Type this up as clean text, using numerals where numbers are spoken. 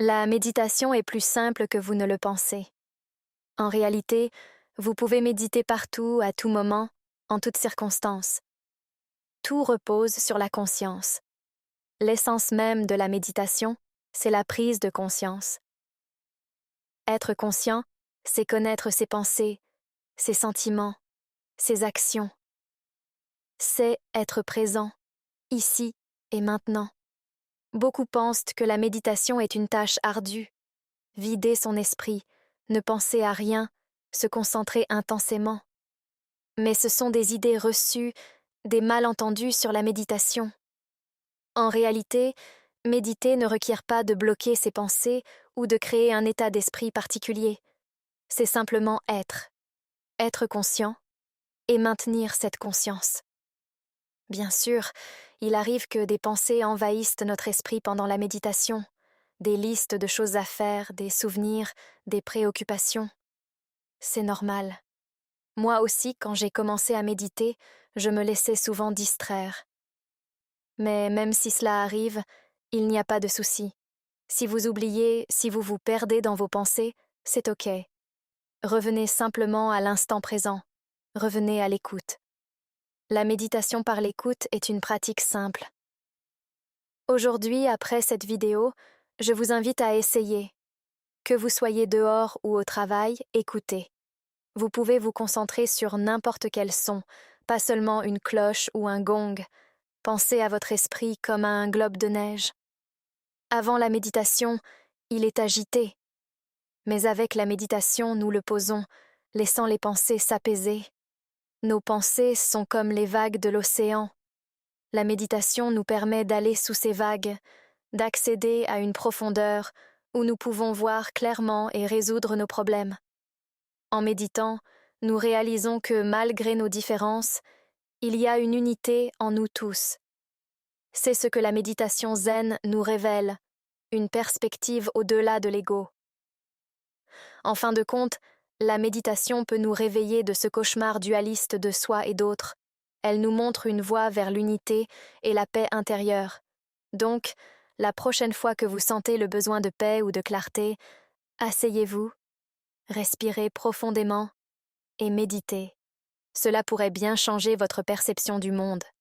La méditation est plus simple que vous ne le pensez. En réalité, vous pouvez méditer partout, à tout moment, en toutes circonstances. Tout repose sur la conscience. L'essence même de la méditation, c'est la prise de conscience. Être conscient, c'est connaître ses pensées, ses sentiments, ses actions. C'est être présent, ici et maintenant. Beaucoup pensent que la méditation est une tâche ardue. Vider son esprit, ne penser à rien, se concentrer intensément. Mais ce sont des idées reçues, des malentendus sur la méditation. En réalité, méditer ne requiert pas de bloquer ses pensées ou de créer un état d'esprit particulier. C'est simplement être conscient et maintenir cette conscience. Bien sûr, il arrive que des pensées envahissent notre esprit pendant la méditation, des listes de choses à faire, des souvenirs, des préoccupations. C'est normal. Moi aussi, quand j'ai commencé à méditer, je me laissais souvent distraire. Mais même si cela arrive, il n'y a pas de souci. Si vous oubliez, si vous vous perdez dans vos pensées, c'est OK. Revenez simplement à l'instant présent. Revenez à l'écoute. La méditation par l'écoute est une pratique simple. Aujourd'hui, après cette vidéo, je vous invite à essayer. Que vous soyez dehors ou au travail, écoutez. Vous pouvez vous concentrer sur n'importe quel son, pas seulement une cloche ou un gong. Pensez à votre esprit comme à un globe de neige. Avant la méditation, il est agité. Mais avec la méditation, nous le posons, laissant les pensées s'apaiser. Nos pensées sont comme les vagues de l'océan. La méditation nous permet d'aller sous ces vagues, d'accéder à une profondeur où nous pouvons voir clairement et résoudre nos problèmes. En méditant, nous réalisons que malgré nos différences, il y a une unité en nous tous. C'est ce que la méditation zen nous révèle, une perspective au-delà de l'ego. En fin de compte, la méditation peut nous réveiller de ce cauchemar dualiste de soi et d'autres. Elle nous montre une voie vers l'unité et la paix intérieure. Donc, la prochaine fois que vous sentez le besoin de paix ou de clarté, asseyez-vous, respirez profondément et méditez. Cela pourrait bien changer votre perception du monde.